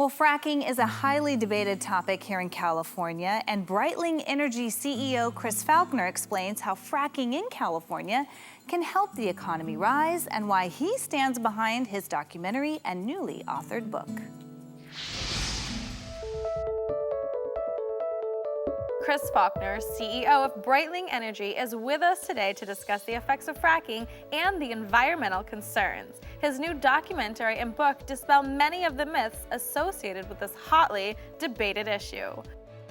Well, fracking is a highly debated topic here in California, and Breitling Energy CEO Chris Falconer explains how fracking in California can help the economy rise and why he stands behind his documentary and newly authored book. Chris Falconer, CEO of Breitling Energy, is with us today to discuss the effects of fracking and the environmental concerns. His new documentary and book dispel many of the myths associated with this hotly debated issue.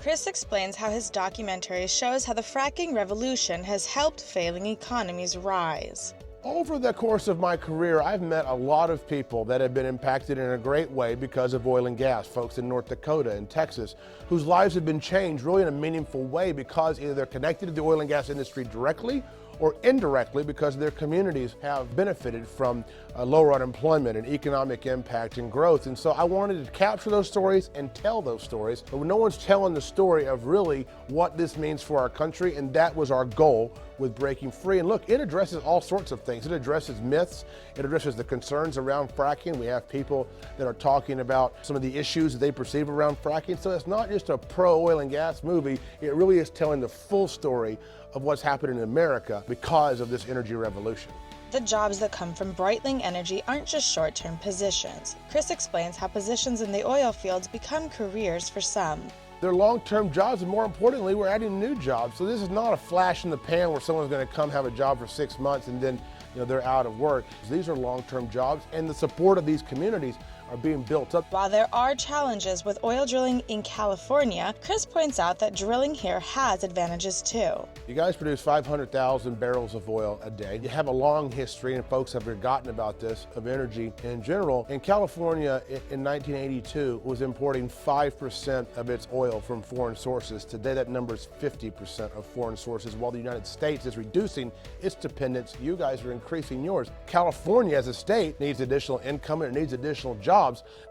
Chris explains how his documentary shows how the fracking revolution has helped failing economies rise. Over the course of my career, I've met a lot of people that have been impacted in a great way because of oil and gas, folks in North Dakota and Texas, whose lives have been changed really in a meaningful way because either they're connected to the oil and gas industry directly or indirectly because their communities have benefited from lower unemployment and economic impact and growth. And so I wanted to capture those stories and tell those stories, but no one's telling the story of really what this means for our country, and that was our goal with Breaking Free. And look, it addresses all sorts of things. It addresses myths, it addresses the concerns around fracking. We have people that are talking about some of the issues that they perceive around fracking. So it's not just a pro-oil and gas movie, it really is telling the full story of what's happening in America because of this energy revolution. The jobs that come from Breitling Energy aren't just short-term positions. Chris explains how positions in the oil fields become careers for some. They're long-term jobs, and more importantly, we're adding new jobs. So this is not a flash in the pan where someone's going to come have a job for 6 months and then they're out of work. These are long-term jobs, and the support of these communities are being built up. While there are challenges with oil drilling in California, Chris points out that drilling here has advantages too. You guys produce 500,000 barrels of oil a day. You have a long history, and folks have forgotten about this, of energy in general. In California, in 1982, was importing 5% of its oil from foreign sources. Today, that number is 50% of foreign sources. While the United States is reducing its dependence, you guys are increasing yours. California as a state needs additional income and it needs additional jobs.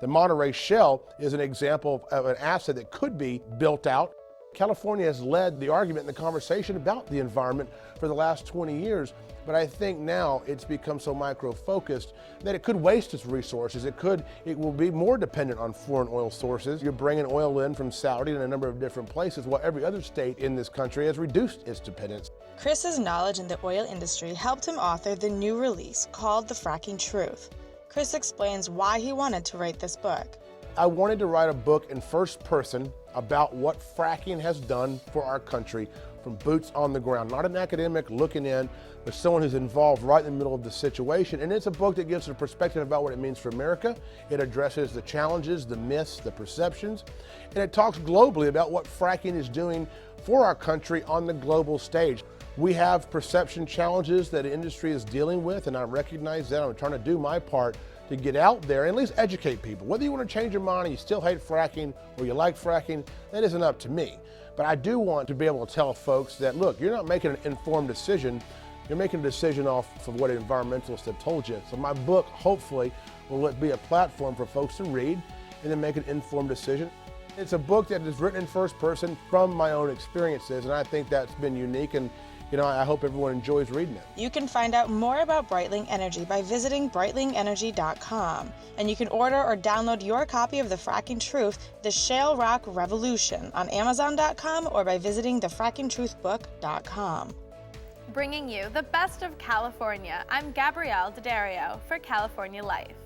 The Monterey Shell is an example of an asset that could be built out. California has led the argument and the conversation about the environment for the last 20 years, but I think now it's become so micro-focused that it could waste its resources. It will be more dependent on foreign oil sources. You're bringing oil in from Saudi and a number of different places, while every other state in this country has reduced its dependence. Chris's knowledge in the oil industry helped him author the new release called The Fracking Truth. Chris explains why he wanted to write this book. I wanted to write a book in first person about what fracking has done for our country from boots on the ground. Not an academic looking in, but someone who's involved right in the middle of the situation. And it's a book that gives a perspective about what it means for America. It addresses the challenges, the myths, the perceptions, and it talks globally about what fracking is doing for our country on the global stage. We have perception challenges that the industry is dealing with, and I recognize that. I'm trying to do my part to get out there and at least educate people. Whether you want to change your mind and you still hate fracking or you like fracking, that isn't up to me. But I do want to be able to tell folks that, look, you're not making an informed decision, you're making a decision off of what environmentalists have told you. So my book, hopefully, will be a platform for folks to read and then make an informed decision. It's a book that is written in first person from my own experiences, and I think that's been unique, and I hope everyone enjoys reading it. You can find out more about Breitling Energy by visiting breitlingenergy.com. And you can order or download your copy of The Fracking Truth, The Shale Rock Revolution on Amazon.com or by visiting thefrackingtruthbook.com. Bringing you the best of California, I'm Gabrielle D'Addario for California Life.